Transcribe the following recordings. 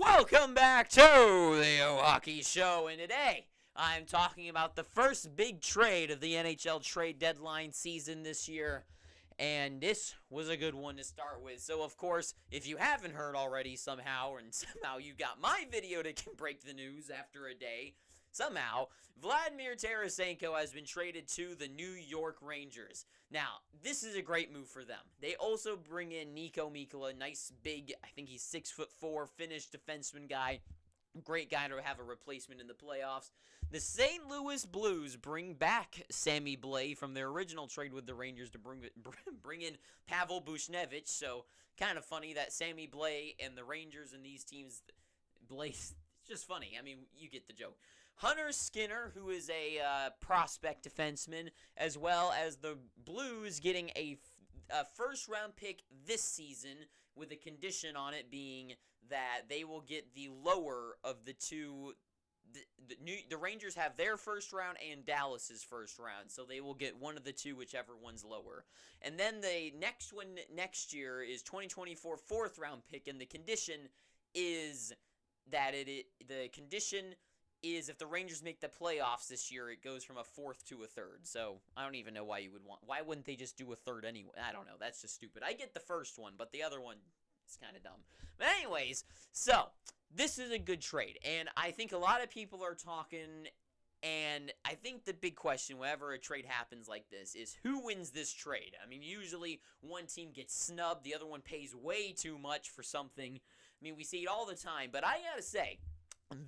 Welcome back to the Hockey Show, and today I'm talking about the first big trade of the NHL trade deadline season this year, and this was a good one to start with. So, of course, if you haven't heard already somehow you got my video to break the news after a day, somehow, Vladimir Tarasenko has been traded to the New York Rangers. Now, this is a great move for them. They also bring in Nico Mikkola, nice big, I think he's 6'4", Finnish defenseman guy. Great guy to have a replacement in the playoffs. The St. Louis Blues bring back Sammy Blais from their original trade with the Rangers to bring in Pavel Buchnevich. So, kind of funny that Sammy Blais and the Rangers and these teams, Blais, it's just funny. I mean, you get the joke. Hunter Skinner, who is a prospect defenseman, as well as the Blues getting a first-round pick this season with a condition on it being that they will get the lower of the two. The Rangers have their first round and Dallas's first round, so they will get one of the two, whichever one's lower. And then the next one next year is 2024 fourth-round pick, and the condition is that the condition is if the Rangers make the playoffs this year, it goes from a fourth to a third. So, I don't even know why why wouldn't they just do a third anyway? I don't know. That's just stupid. I get the first one, but the other one is kind of dumb. But anyways, so, this is a good trade. And I think a lot of people are talking, and I think the big question whenever a trade happens like this is who wins this trade? I mean, usually one team gets snubbed, the other one pays way too much for something. I mean, we see it all the time, but I gotta say,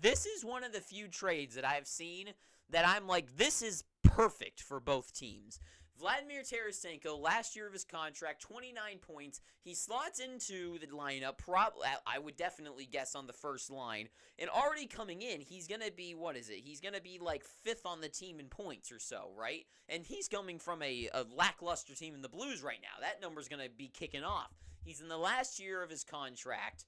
this is one of the few trades that I've seen that I'm like, this is perfect for both teams. Vladimir Tarasenko, last year of his contract, 29 points. He slots into the lineup, I would definitely guess on the first line. And already coming in, he's going to be, He's going to be like fifth on the team in points or so, right? And he's coming from a lackluster team in the Blues right now. That number's going to be kicking off. He's in the last year of his contract.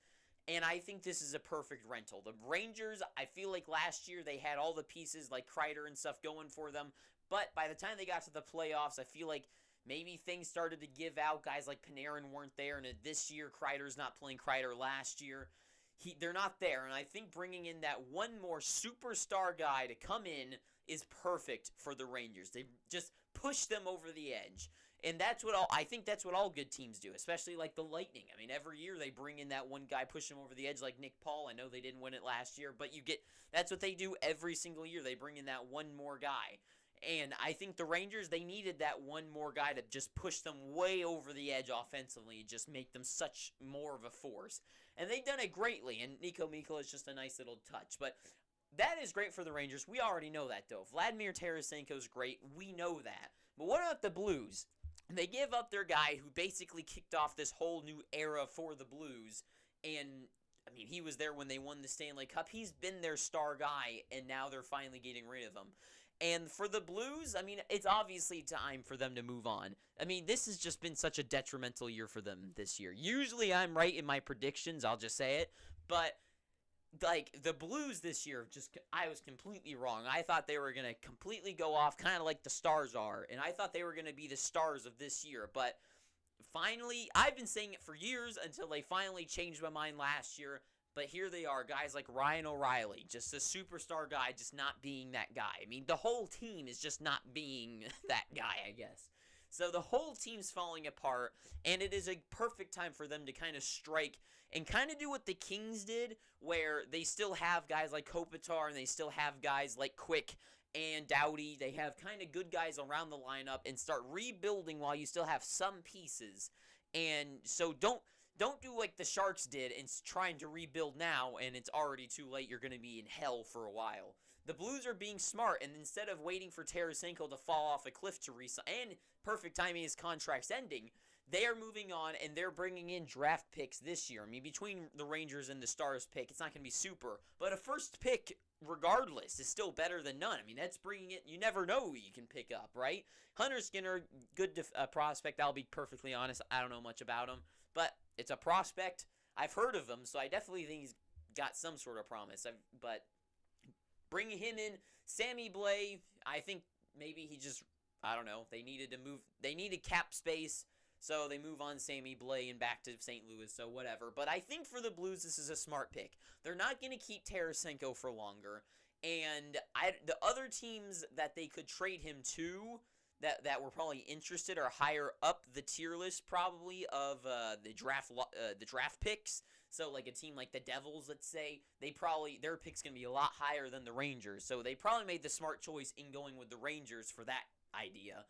And I think this is a perfect rental. The Rangers, I feel like last year they had all the pieces like Kreider and stuff going for them. But by the time they got to the playoffs, I feel like maybe things started to give out. Guys like Panarin weren't there. And this year, Kreider's not playing Kreider last year. They're not there. And I think bringing in that one more superstar guy to come in is perfect for the Rangers. They just push them over the edge. And I think that's what all good teams do, especially like the Lightning. I mean, every year they bring in that one guy, push him over the edge like Nick Paul. I know they didn't win it last year, but that's what they do every single year. They bring in that one more guy. And I think the Rangers, they needed that one more guy to just push them way over the edge offensively and just make them such more of a force. And they've done it greatly, and Nico Mikkola is just a nice little touch. But that is great for the Rangers. We already know that, though. Vladimir Tarasenko is great. We know that. But what about the Blues? They give up their guy who basically kicked off this whole new era for the Blues. And, I mean, he was there when they won the Stanley Cup. He's been their star guy, and now they're finally getting rid of him. And for the Blues, I mean, it's obviously time for them to move on. I mean, this has just been such a detrimental year for them this year. Usually I'm right in my predictions, I'll just say it. But like, the Blues this year, I was completely wrong. I thought they were going to completely go off, kind of like the Stars are, and I thought they were going to be the Stars of this year, but finally, I've been saying it for years until they finally changed my mind last year, but here they are, guys like Ryan O'Reilly, just a superstar guy, just not being that guy. I mean, the whole team is just not being that guy, I guess. So the whole team's falling apart, and it is a perfect time for them to kind of strike and kind of do what the Kings did, where they still have guys like Kopitar and they still have guys like Quick and Doughty. They have kind of good guys around the lineup and start rebuilding while you still have some pieces. And so don't do like the Sharks did and trying to rebuild now and it's already too late. You're going to be in hell for a while. The Blues are being smart, and instead of waiting for Tarasenko to fall off a cliff to resign, and perfect timing his contract's ending, they are moving on, and they're bringing in draft picks this year. I mean, between the Rangers and the Stars pick, it's not going to be super, but a first pick, regardless, is still better than none. I mean, that's bringing it, you never know who you can pick up, right? Hunter Skinner, good prospect, I'll be perfectly honest, I don't know much about him, but it's a prospect. I've heard of him, so I definitely think he's got some sort of promise, but bringing him in, Sammy Blais, I think maybe he just, I don't know, they needed cap space, So they move on Sammy Blais and back to St. Louis, so whatever. But I think for the Blues, this is a smart pick. They're not going to keep Tarasenko for longer. And the other teams that they could trade him to that were probably interested are higher up the tier list probably of the draft picks. So like a team like the Devils, let's say, their pick's going to be a lot higher than the Rangers. So they probably made the smart choice in going with the Rangers for that idea.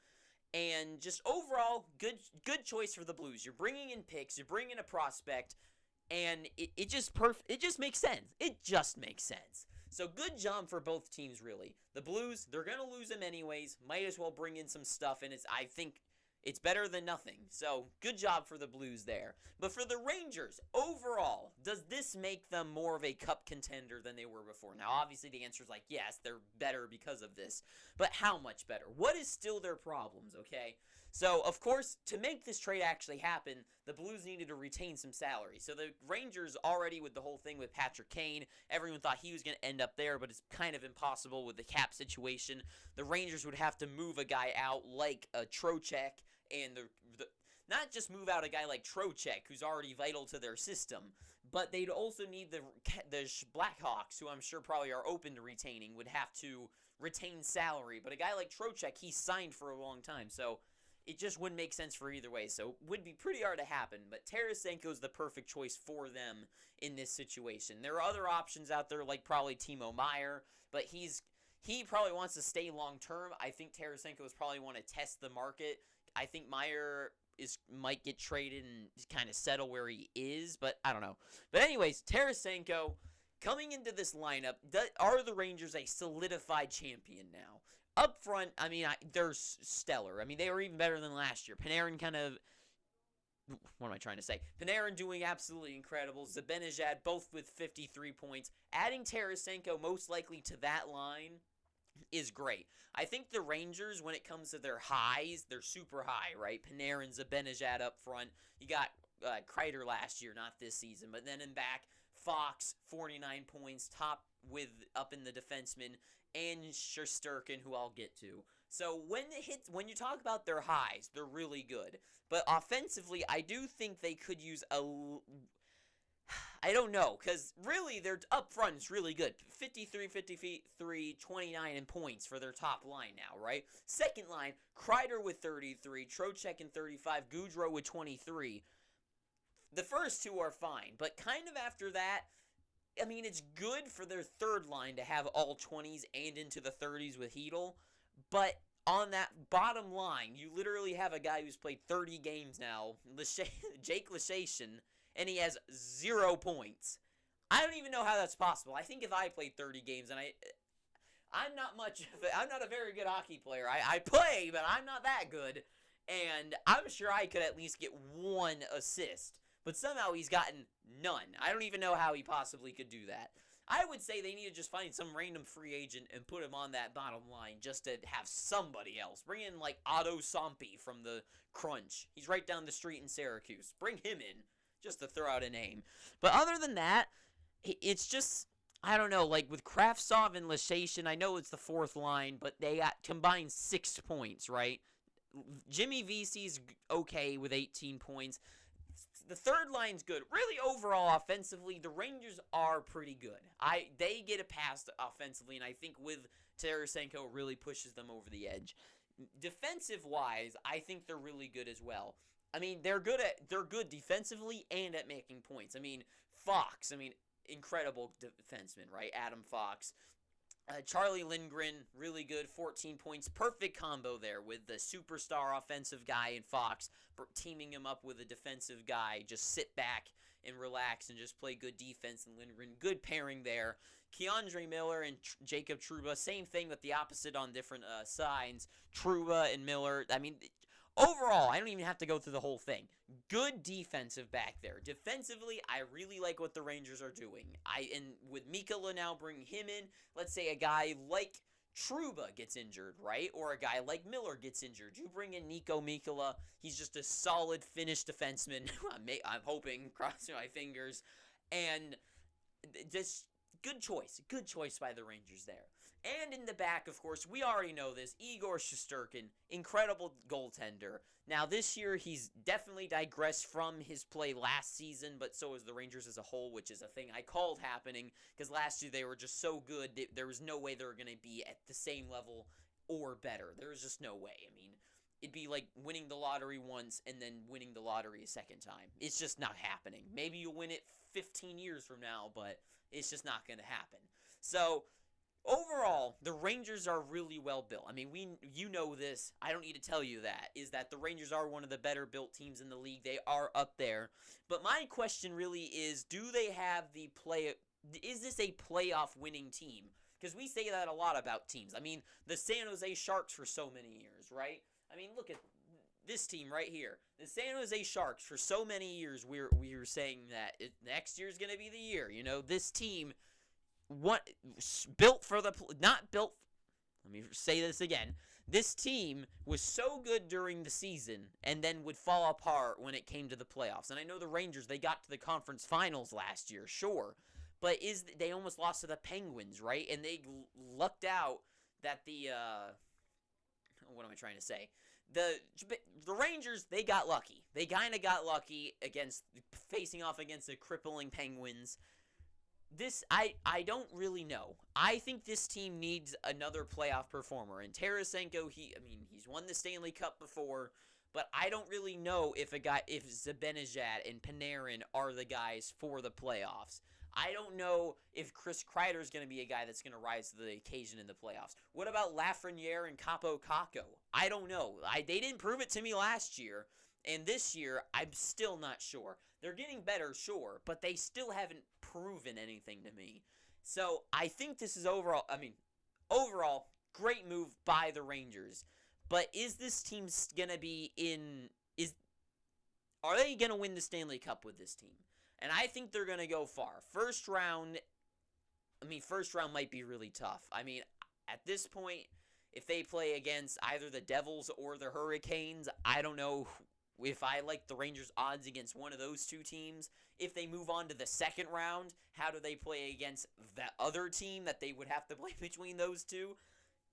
And just overall, good choice for the Blues. You're bringing in picks, you're bringing a prospect, and it just makes sense. It just makes sense. So good job for both teams, really. The Blues, they're going to lose him anyways. Might as well bring in some stuff, and I think it's better than nothing. So good job for the Blues there. But for the Rangers, overall, does this make them more of a cup contender than they were before? Now, obviously, the answer is like, yes, they're better because of this. But how much better? What is still their problems, okay? So, of course, to make this trade actually happen, the Blues needed to retain some salary. So the Rangers already with the whole thing with Patrick Kane, everyone thought he was going to end up there, but it's kind of impossible with the cap situation. The Rangers would have to move a guy out like a Trocheck, and not just move out a guy like Trocheck, who's already vital to their system, but they'd also need the Blackhawks, who I'm sure probably are open to retaining, would have to retain salary. But a guy like Trocheck, he signed for a long time, so it just wouldn't make sense for either way. So it would be pretty hard to happen, but Tarasenko is the perfect choice for them in this situation. There are other options out there, like probably Timo Meier, but he probably wants to stay long term. I think Tarasenko is probably want to test the market. I think Meier might get traded and kind of settle where he is, but I don't know. But anyways, Tarasenko, coming into this lineup, are the Rangers a solidified champion now? Up front, I mean, they're stellar. I mean, they were even better than last year. Panarin what am I trying to say? Panarin doing absolutely incredible. Zibanejad both with 53 points. Adding Tarasenko most likely to that line is great. I think the Rangers, when it comes to their highs, they're super high, right? Panarin, Zibanejad up front. You got Kreider last year, not this season. But then in back, Fox, 49 points, up in the defenseman, and Shesterkin, who I'll get to. So when you talk about their highs, they're really good. But offensively, I do think they could use I don't know, because really, their up front is really good. 53, 29 in points for their top line now, right? Second line, Kreider with 33, Trocheck in 35, Gaudreau with 23. The first two are fine, but kind of after that, I mean, it's good for their third line to have all 20s and into the 30s with Hedl, but on that bottom line, you literally have a guy who's played 30 games now, Jake Leschyshyn, and he has 0 points. I don't even know how that's possible. I think if I played 30 games, and I'm not a very good hockey player. I play, but I'm not that good, and I'm sure I could at least get 1 assist. But somehow he's gotten none. I don't even know how he possibly could do that. I would say they need to just find some random free agent and put him on that bottom line just to have somebody else. Bring in like Otto Sompi from the Crunch. He's right down the street in Syracuse. Bring him in just to throw out a name. But other than that, it's just, I don't know, like with Kravtsov and Leschyshyn, I know it's the fourth line, but they got combined 6 points, right? Jimmy Vesey's okay with 18 points. The third line's good. Really, overall, offensively, the Rangers are pretty good. They get a pass offensively, and I think with Tarasenko, it really pushes them over the edge. Defensive-wise, I think they're really good as well. I mean, they're good defensively and at making points. I mean, Fox, incredible defenseman, right? Adam Fox. Charlie Lindgren, really good, 14 points. Perfect combo there with the superstar offensive guy in Fox, teaming him up with a defensive guy. Just sit back and relax and just play good defense. And Lindgren, good pairing there. Keandre Miller and Jacob Trouba, same thing, but the opposite on different sides. Trouba and Miller, overall, I don't even have to go through the whole thing. Good defensive back there. Defensively, I really like what the Rangers are doing. And with Mikkola now bringing him in, let's say a guy like Trouba gets injured, right? Or a guy like Miller gets injured. You bring in Nico Mikkola. He's just a solid Finnish defenseman. I'm hoping, crossing my fingers. And just good choice. Good choice by the Rangers there. And in the back, of course, we already know this. Igor Shesterkin, incredible goaltender. Now, this year, he's definitely digressed from his play last season, but so is the Rangers as a whole, which is a thing I called happening, because last year they were just so good, there was no way they were going to be at the same level or better. There was just no way. I mean, it'd be like winning the lottery once and then winning the lottery a second time. It's just not happening. Maybe you'll win it 15 years from now, but it's just not going to happen. So, overall, the Rangers are really well built. I mean, you know this. I don't need to tell you that, is that the Rangers are one of the better built teams in the league. They are up there. But my question really is, is this a playoff winning team? Because we say that a lot about teams. I mean, the San Jose Sharks for so many years, right? I mean, look at this team right here. The San Jose Sharks, for so many years, we were saying that next year's going to be the year. You know, this team, built for the, not built, let me say this again. This team was so good during the season and then would fall apart when it came to the playoffs. And I know the Rangers, they got to the conference finals last year, sure. But they almost lost to the Penguins, right? And they lucked out that what am I trying to say? The Rangers, they got lucky. They kind of got lucky against facing off against the crippling Penguins. I don't really know. I think this team needs another playoff performer. And Tarasenko, he's won the Stanley Cup before, but I don't really know if Zibanejad and Panarin are the guys for the playoffs. I don't know if Chris Kreider is going to be a guy that's going to rise to the occasion in the playoffs. What about Lafreniere and Capo Caco? I don't know. They didn't prove it to me last year, and this year, I'm still not sure. They're getting better, sure, but they still haven't proven anything to me. So, I think this is overall, great move by the Rangers. But is this team going to be are they going to win the Stanley Cup with this team? And I think they're going to go far. First round might be really tough. I mean, at this point, if they play against either the Devils or the Hurricanes, I don't know if I like the Rangers' odds against one of those two teams. If they move on to the second round, how do they play against that other team that they would have to play between those two?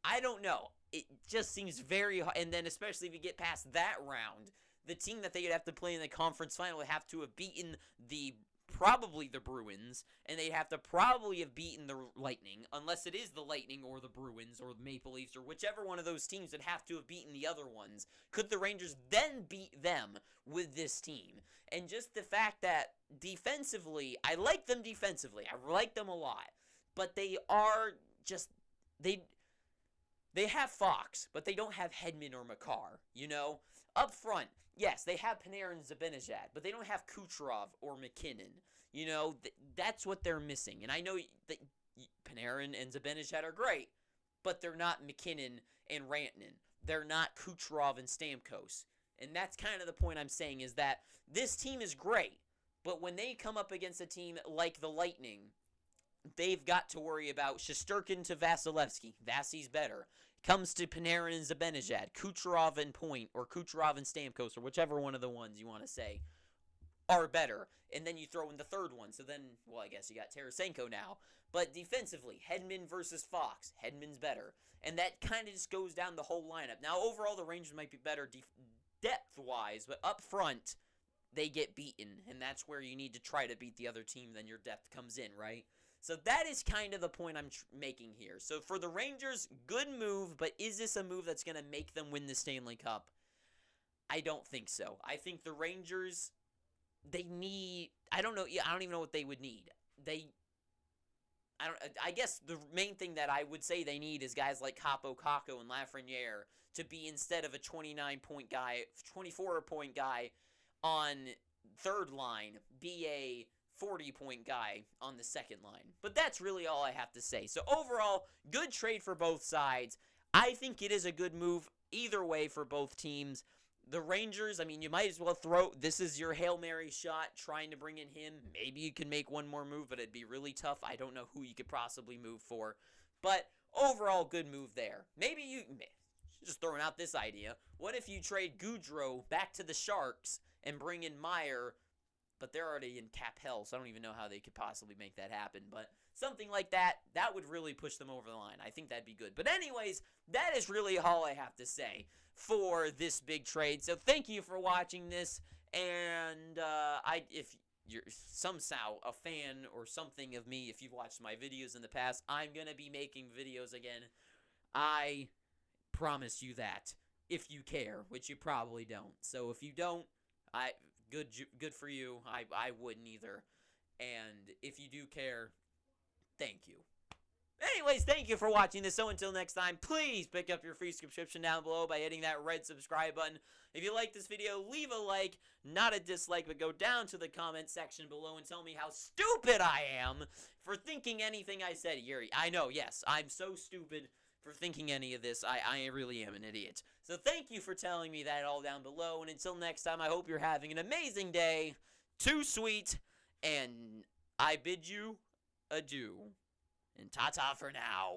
I don't know. It just seems very hard. And then especially if you get past that round, the team that they'd have to play in the conference final would have to have beaten probably the Bruins, and they'd have to probably have beaten the Lightning, unless it is the Lightning or the Bruins or the Maple Leafs or whichever one of those teams would have to have beaten the other ones. Could the Rangers then beat them with this team? And just the fact that defensively, I like them defensively. I like them a lot. But they are just, they have Fox, but they don't have Hedman or Makar, you know? Up front, yes, they have Panarin and Zibanejad, but they don't have Kucherov or McKinnon. You know, that's what they're missing. And I know that Panarin and Zibanejad are great, but they're not McKinnon and Rantanen. They're not Kucherov and Stamkos. And that's kind of the point I'm saying, is that this team is great, but when they come up against a team like the Lightning, they've got to worry about Shesterkin to Vasilevsky. Vasi's better. Comes to Panarin and Zibanejad, Kucherov and Point, or Kucherov and Stamkos, or whichever one of the ones you want to say, are better. And then you throw in the third one. So then, well, I guess you got Tarasenko now. But defensively, Hedman versus Fox. Hedman's better. And that kind of just goes down the whole lineup. Now, overall, the Rangers might be better depth-wise, but up front, they get beaten. And that's where you need to try to beat the other team, then your depth comes in, right? So that is kind of the point I'm making here. So for the Rangers, good move, but is this a move that's going to make them win the Stanley Cup? I don't think so. I think the Rangers, they need, I don't even know what they would need. I guess the main thing that I would say they need is guys like Capo Caco and Lafreniere to be, instead of a 29-point guy, 24-point guy on third line, be a 40-point guy on the second line. But that's really all I have to say. So overall, good trade for both sides. I think it is a good move either way for both teams. The Rangers, I mean, you might as well this is your Hail Mary shot, trying to bring in him. Maybe you can make one more move, but it'd be really tough. I don't know who you could possibly move for. But overall, good move there. Just throwing out this idea. What if you trade Goudreau back to the Sharks and bring in Meyer, but they're already in cap hell, so I don't even know how they could possibly make that happen. But something like that, that would really push them over the line. I think that'd be good. But anyways, that is really all I have to say for this big trade. So thank you for watching this, and if you're somehow a fan or something of me, if you've watched my videos in the past, I'm going to be making videos again. I promise you that, if you care, which you probably don't. So if you don't, good for you. I wouldn't either. And if you do care, thank you. Anyways, thank you for watching this. So until next time, please pick up your free subscription down below by hitting that red subscribe button. If you like this video, leave a like, not a dislike, but go down to the comment section below and tell me how stupid I am for thinking anything I said, Yuri. I know, yes, I'm so stupid for thinking any of this. I really am an idiot. So thank you for telling me that all down below. And until next time, I hope you're having an amazing day. Too sweet. And I bid you adieu. And ta-ta for now.